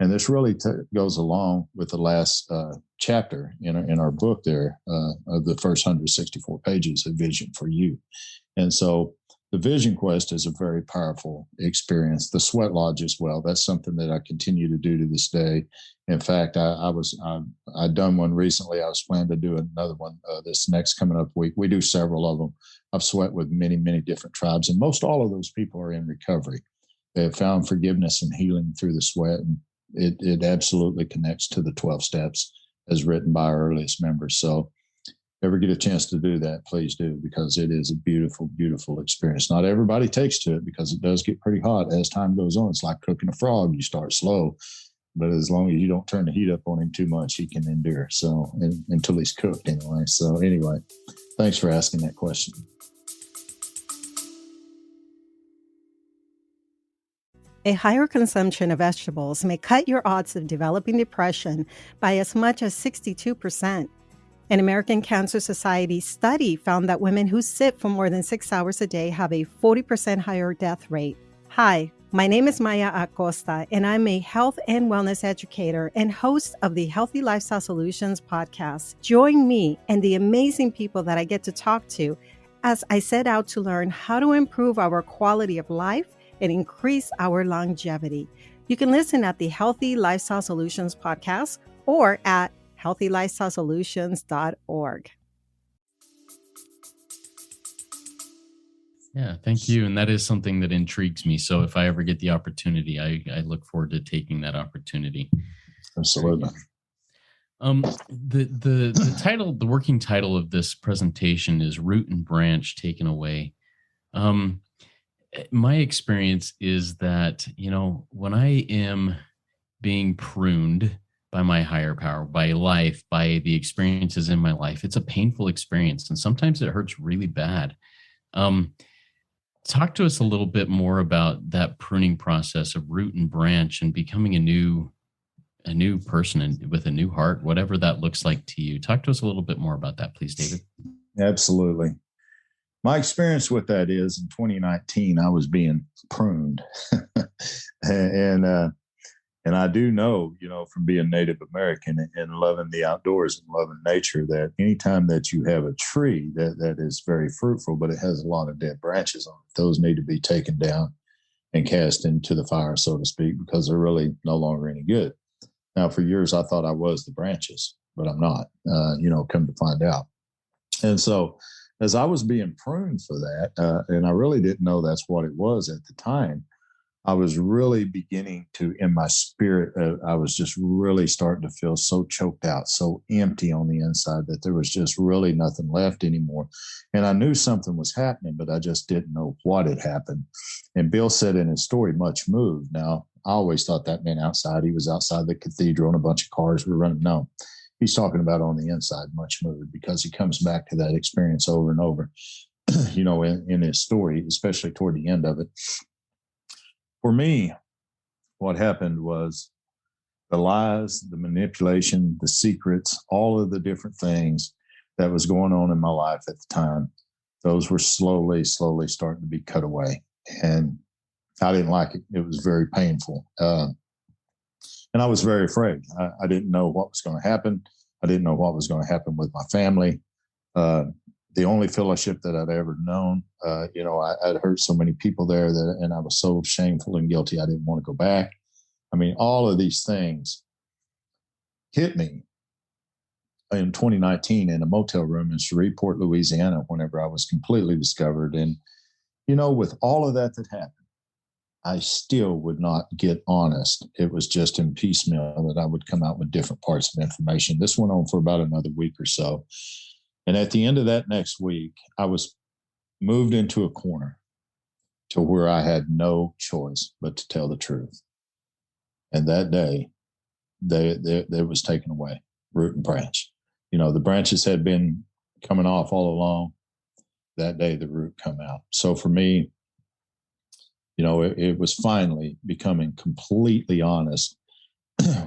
And this really goes along with the last chapter in our book there of the first 164 pages, A Vision for You. And so the Vision Quest is a very powerful experience. The Sweat Lodge as well. That's something that I continue to do to this day. In fact, I'd done one recently. I was planning to do another one this next coming up week. We do several of them. I've sweat with many, many different tribes, and most all of those people are in recovery. They have found forgiveness and healing through the sweat, and it absolutely connects to the 12 steps as written by our earliest members. So ever get a chance to do that, please do, because it is a beautiful, beautiful experience. Not everybody takes to it because it does get pretty hot as time goes on. It's like cooking a frog. You start slow, but as long as you don't turn the heat up on him too much, he can endure. So until he's cooked anyway. So anyway, thanks for asking that question. A higher consumption of vegetables may cut your odds of developing depression by as much as 62%. An American Cancer Society study found that women who sit for more than 6 hours a day have a 40% higher death rate. Hi, my name is Maya Acosta, and I'm a health and wellness educator and host of the Healthy Lifestyle Solutions podcast. Join me and the amazing people that I get to talk to as I set out to learn how to improve our quality of life and increase our longevity. You can listen at the Healthy Lifestyle Solutions podcast or at healthylifestylesolutions.org. Yeah, thank you. And that is something that intrigues me. So if I ever get the opportunity, I look forward to taking that opportunity. Absolutely. The title, the working title of this presentation is Root and Branch Taken Away. My experience is that, when I am being pruned by my higher power, by life, by the experiences in my life, it's a painful experience. And sometimes it hurts really bad. Talk to us a little bit more about that pruning process of root and branch and becoming a new person and with a new heart, whatever that looks like to you. Talk to us a little bit more about that, please, David. Absolutely. My experience with that is in 2019, I was being pruned. And I do know, from being Native American and loving the outdoors and loving nature, that anytime that you have a tree that is very fruitful, but it has a lot of dead branches on it, those need to be taken down and cast into the fire, so to speak, because they're really no longer any good. Now, for years, I thought I was the branches, but I'm not, come to find out. And so as I was being pruned for that, and I really didn't know that's what it was at the time, I was really beginning to, in my spirit, I was just really starting to feel so choked out, so empty on the inside that there was just really nothing left anymore. And I knew something was happening, but I just didn't know what had happened. And Bill said in his story, much moved. Now, I always thought that meant outside. He was outside the cathedral and a bunch of cars were running. No, he's talking about on the inside, much moved, because he comes back to that experience over and over, in his story, especially toward the end of it. For me, what happened was the lies, the manipulation, the secrets, all of the different things that was going on in my life at the time, those were slowly starting to be cut away. And I didn't like it. It was very painful. And I was very afraid. I didn't know what was going to happen. I didn't know what was going to happen with my family. The only fellowship that I'd ever known, I'd hurt so many people there and I was so shameful and guilty. I didn't want to go back. I mean, all of these things hit me in 2019 in a motel room in Shreveport, Louisiana, whenever I was completely discovered. And, with all of that happened, I still would not get honest. It was just in piecemeal that I would come out with different parts of information. This went on for about another week or so. And at the end of that next week, I was moved into a corner to where I had no choice but to tell the truth. And that day, they was taken away, root and branch. The branches had been coming off all along. That day, the root come out. So for me, it was finally becoming completely honest.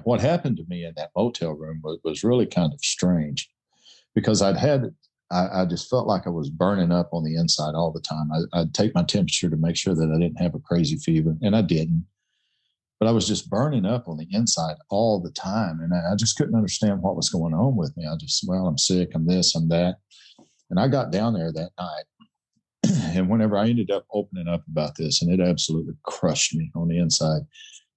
What happened to me in that motel room was really kind of strange, because I'd I just felt like I was burning up on the inside all the time. I'd take my temperature to make sure that I didn't have a crazy fever, and I didn't. But I was just burning up on the inside all the time. And I just couldn't understand what was going on with me. I'm sick, I'm this, I'm that. And I got down there that night. And whenever I ended up opening up about this, and it absolutely crushed me on the inside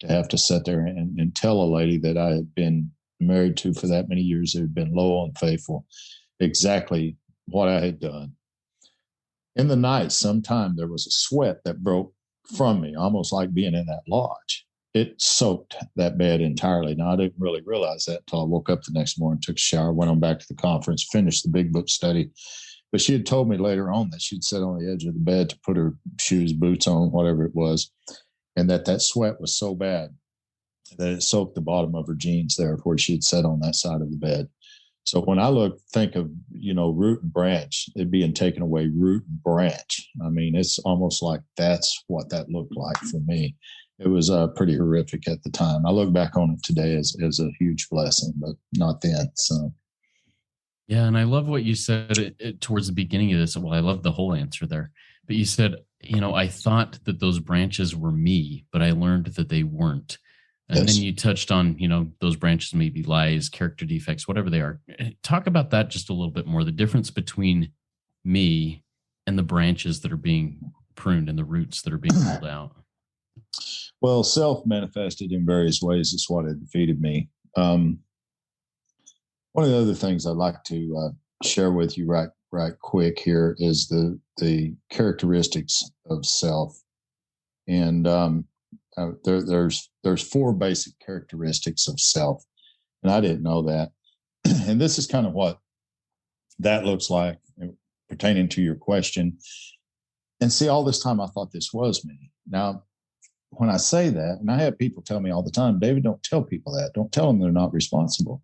to have to sit there and tell a lady that I had been married to for that many years, who had been loyal and faithful, exactly what I had done. In the night, sometime there was a sweat that broke from me, almost like being in that lodge. It soaked that bed entirely. Now, I didn't really realize that until I woke up the next morning, took a shower, went on back to the conference, finished the big book study. But she had told me later on that she'd sit on the edge of the bed to put her shoes, boots on, whatever it was, and that sweat was so bad that it soaked the bottom of her jeans there where she'd sat on that side of the bed. So when I think of, root and branch, it being taken away, root and branch. I mean, it's almost like that's what that looked like for me. It was pretty horrific at the time. I look back on it today as a huge blessing, but not then. So, yeah, and I love what you said towards the beginning of this. Well, I love the whole answer there. But you said, I thought that those branches were me, but I learned that they weren't. And yes. then you touched on, those branches may be lies, character defects, whatever they are. Talk about that just a little bit more, the difference between me and the branches that are being pruned and the roots that are being pulled out. Well, self manifested in various ways is what had defeated me. One of the other things I'd like to share with you right quick here is the characteristics of self. And there's 4 basic characteristics of self, and I didn't know that. And this is kind of what that looks like pertaining to your question. And see, all this time I thought this was me. Now, when I say that, and I have people tell me all the time, David, don't tell people that. Don't tell them they're not responsible.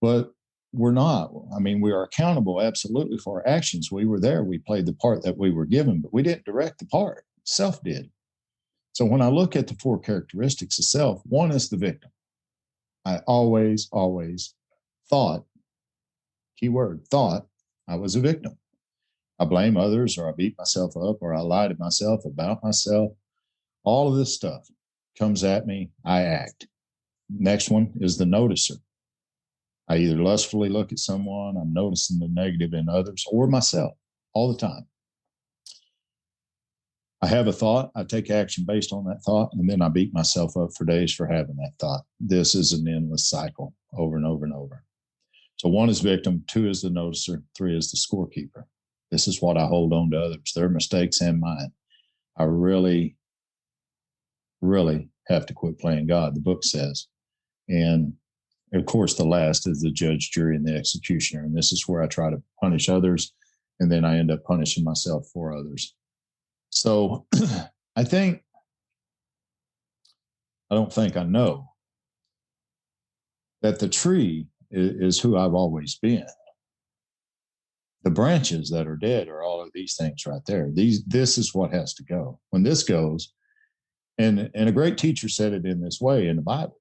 But we're not. I mean, we are accountable absolutely for our actions. We were there. We played the part that we were given, but we didn't direct the part. Self did. So when I look at the 4 characteristics of self, one is the victim. I always thought, keyword, thought I was a victim. I blame others, or I beat myself up, or I lie to myself about myself. All of this stuff comes at me. I act. Next one is the noticer. I either lustfully look at someone, I'm noticing the negative in others, or myself all the time. I have a thought, I take action based on that thought, and then I beat myself up for days for having that thought. This is an endless cycle over and over and over. So 1 is victim, 2 is the noticer, 3 is the scorekeeper. This is what I hold on to others, their mistakes and mine. I really have to quit playing God, the book says. And of course, the last is the judge, jury, and the executioner. And this is where I try to punish others, and then I end up punishing myself for others. So I know that the tree is who I've always been. The branches that are dead are all of these things right there. This is what has to go. When this goes, and a great teacher said it in this way in the Bible.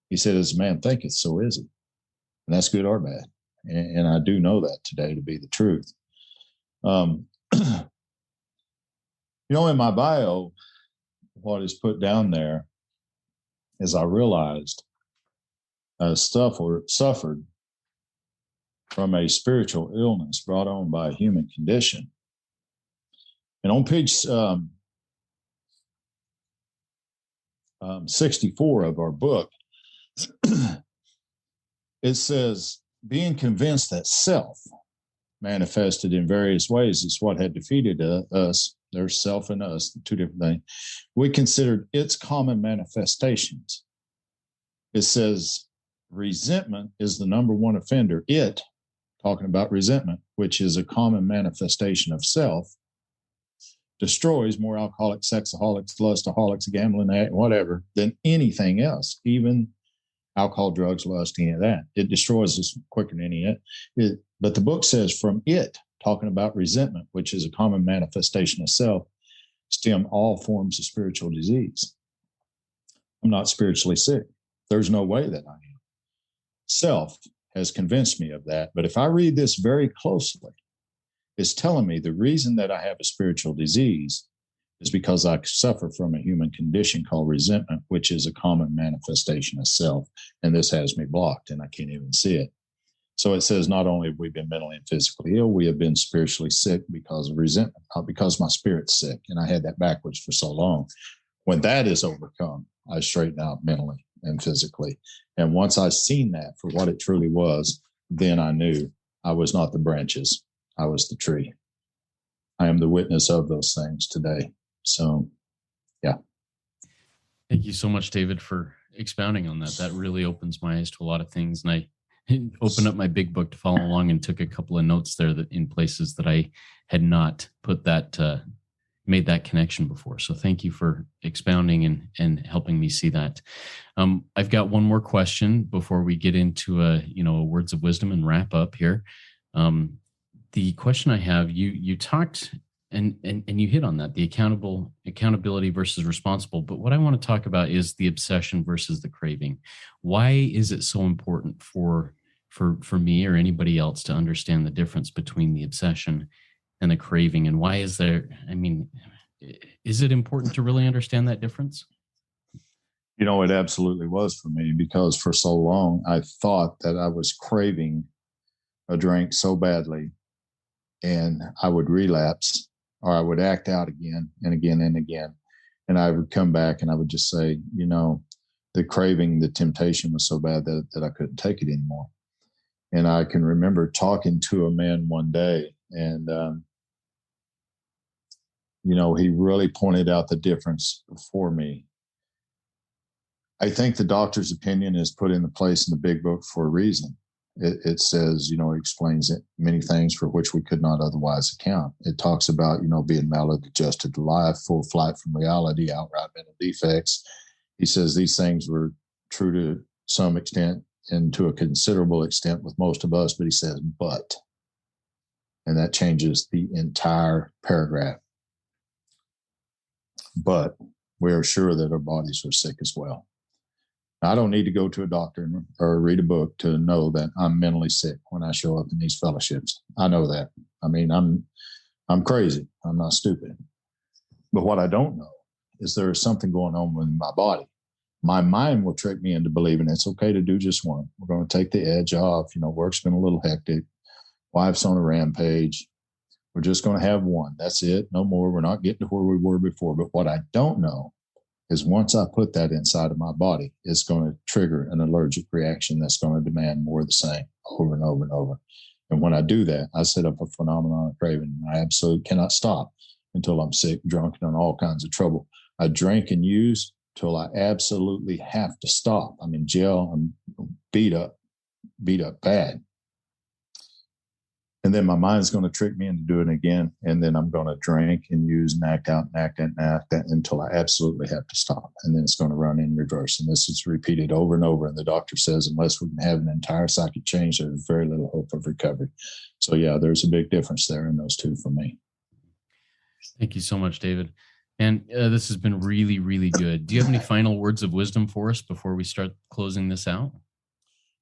He said, as a man thinketh, so is he. And that's good or bad. And I do know that today to be the truth. In my bio, what is put down there is I realized I suffered from a spiritual illness brought on by a human condition. And on page 64 of our book, it says, being convinced that self manifested in various ways is what had defeated us. There's self and us, the 2 different things. We considered its common manifestations. It says resentment is the number 1 offender. It, talking about resentment, which is a common manifestation of self, destroys more alcoholics, sexaholics, lustaholics, gambling, whatever, than anything else, even alcohol, drugs, lust, any of that. It destroys us quicker than any of it. But the book says from it, talking about resentment, which is a common manifestation of self, stem all forms of spiritual disease. I'm not spiritually sick. There's no way that I am. Self has convinced me of that. But if I read this very closely, it's telling me the reason that I have a spiritual disease is because I suffer from a human condition called resentment, which is a common manifestation of self. And this has me blocked and I can't even see it. So it says not only have we been mentally and physically ill, we have been spiritually sick because of resentment, not because my spirit's sick. And I had that backwards for so long. When that is overcome, I straighten out mentally and physically. And once I seen that for what it truly was, then I knew I was not the branches. I was the tree. I am the witness of those things today. So, yeah. Thank you so much, David, for expounding on that. That really opens my eyes to a lot of things. And I opened up my big book to follow along and took a couple of notes there that in places that I had not put that, made that connection before. So thank you for expounding and helping me see that. I've got one more question before we get into words of wisdom and wrap up here. The question I have, you talked and you hit on that, the accountability versus responsible. But what I want to talk about is the obsession versus the craving. Why is it so important for me or anybody else to understand the difference between the obsession and the craving? And why is there, is it important to really understand that difference? It absolutely was for me, because for so long I thought that I was craving a drink so badly and I would relapse, or I would act out again and again and again. And I would come back and I would just say, the craving, the temptation was so bad that I couldn't take it anymore. And I can remember talking to a man one day, and, he really pointed out the difference for me. I think the doctor's opinion is put into place in the big book for a reason. It says, it explains many things for which we could not otherwise account. It talks about, being maladjusted to life, full flight from reality, outright mental defects. He says these things were true to some extent and to a considerable extent with most of us, but he says, and that changes the entire paragraph. But we are sure that our bodies are sick as well. I don't need to go to a doctor or read a book to know that I'm mentally sick when I show up in these fellowships. I know that. I'm crazy. I'm not stupid. But what I don't know is there is something going on with my body. My mind will trick me into believing it's okay to do just one. We're going to take the edge off. Work's been a little hectic. Wife's on a rampage. We're just going to have one. That's it. No more. We're not getting to where we were before. But what I don't know is once I put that inside of my body, it's going to trigger an allergic reaction that's going to demand more of the same over and over and over. And when I do that, I set up a phenomenon of craving. I absolutely cannot stop until I'm sick, drunk, and in all kinds of trouble. I drink and use till I absolutely have to stop. I'm in jail. I'm beat up bad. And then my mind's going to trick me into doing it again. And then I'm going to drink and use and act out until I absolutely have to stop. And then it's going to run in reverse. And this is repeated over and over. And the doctor says, unless we can have an entire psychic change, there's very little hope of recovery. So yeah, there's a big difference there in those two for me. Thank you so much, David. And this has been really, really good. Do you have any final words of wisdom for us before we start closing this out?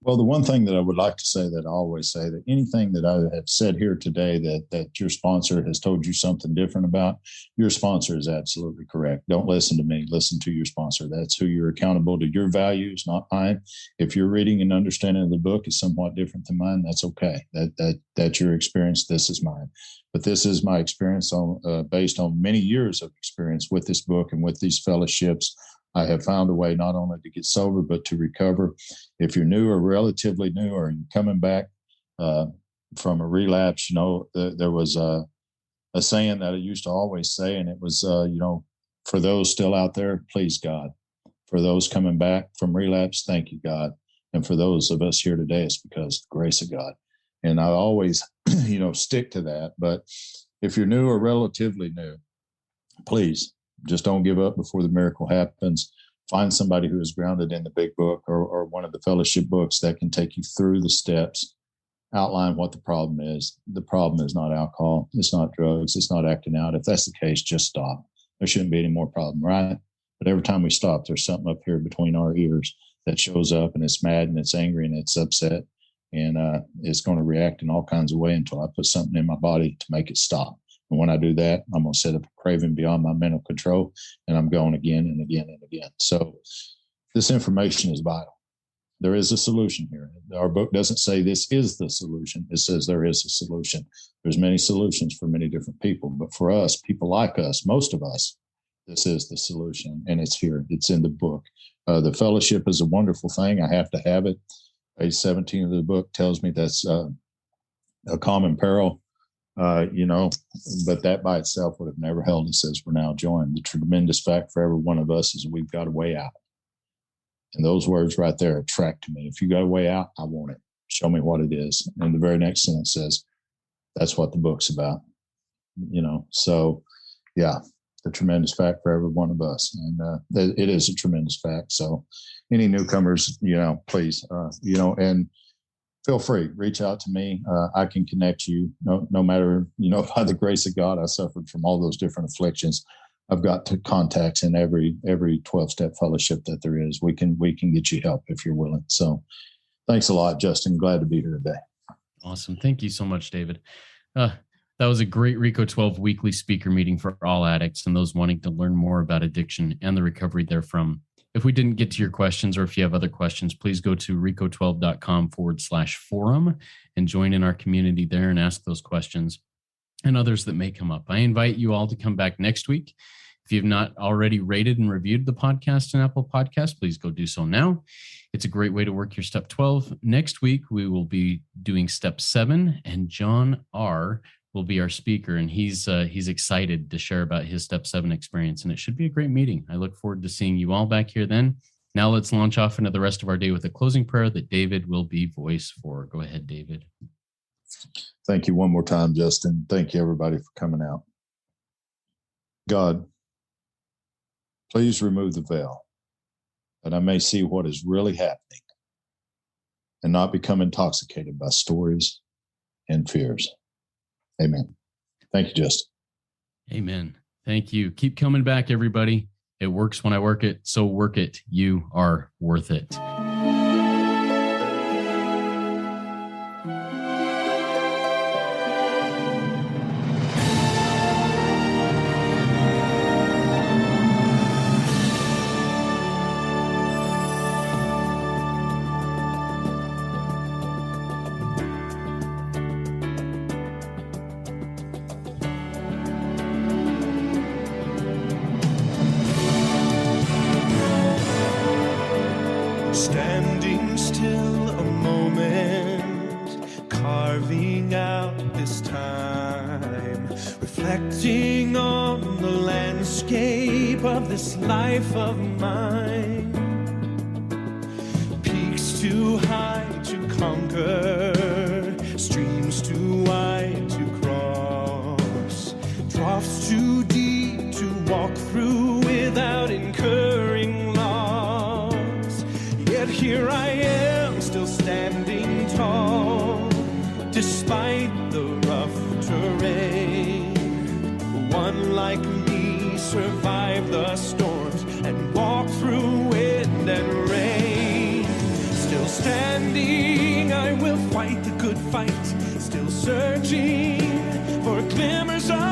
Well, the one thing that I would like to say that I always say, that anything that I have said here today that your sponsor has told you something different about, your sponsor is absolutely correct. Don't listen to me. Listen to your sponsor. That's who you're accountable to. Your values, not mine. If your reading and understanding of the book is somewhat different than mine, that's okay. That's your experience. This is mine. But this is my experience based on many years of experience with this book and with these fellowships. I have found a way not only to get sober, but to recover. If you're new or relatively new, or you're coming back from a relapse, there was a saying that I used to always say, and it was, for those still out there, please God. For those coming back from relapse, thank you, God. And for those of us here today, it's because of the grace of God. And I always, stick to that. But if you're new or relatively new, please, just don't give up before the miracle happens. Find somebody who is grounded in the big book or one of the fellowship books that can take you through the steps, outline what the problem is. The problem is not alcohol. It's not drugs. It's not acting out. If that's the case, just stop. There shouldn't be any more problem, right? But every time we stop, there's something up here between our ears that shows up, and it's mad and it's angry and it's upset. and it's going to react in all kinds of ways until I put something in my body to make it stop. And when I do that, I'm going to set up a craving beyond my mental control, and I'm going again and again and again. So this information is vital. There is a solution here. Our book doesn't say this is the solution. It says there is a solution. There's many solutions for many different people, but for us, people like us, most of us, this is the solution, and it's here. It's in the book. The fellowship is a wonderful thing. I have to have it. Page 17 of the book tells me that's a common peril, but that by itself would have never held us as we're now joined. The tremendous fact for every one of us is we've got a way out. And those words right there attract to me. If you got a way out, I want it. Show me what it is. And the very next sentence says, that's what the book's about. So yeah, the tremendous fact for every one of us. And it is a tremendous fact. So any newcomers, please, and feel free, reach out to me. I can connect you no matter, by the grace of God, I suffered from all those different afflictions. I've got contacts in every 12-step fellowship that there is. We can get you help if you're willing. So thanks a lot, Justin. Glad to be here today. Awesome. Thank you so much, David. That was a great RECO12 weekly speaker meeting for all addicts and those wanting to learn more about addiction and the recovery therefrom. If we didn't get to your questions, or if you have other questions, please go to RECO12.com/forum and join in our community there and ask those questions and others that may come up. I invite you all to come back next week. If you've not already rated and reviewed the podcast in Apple Podcasts, please go do so now. It's a great way to work your step 12. Next week, we will be doing step 7, and John R. will be our speaker, and he's excited to share about his step 7 experience, and it should be a great meeting. I look forward to seeing you all back here then. Now let's launch off into the rest of our day with a closing prayer that David will be voice for. Go ahead, David. Thank you one more time, Justin. Thank you, everybody, for coming out. God, please remove the veil that I may see what is really happening and not become intoxicated by stories and fears. Amen. Thank you, Justin. Amen. Thank you. Keep coming back, everybody. It works when I work it, so work it. You are worth it. Standing still a moment, carving out this time, reflecting on the landscape of this life of mine. Peaks too high to conquer, streams too wide to cross, troughs too deep to walk through without incurring loss. Yet here I am, still standing tall, despite the rough terrain. One like me survived the storms and walked through wind and rain. Still standing, I will fight the good fight, still searching for glimmers of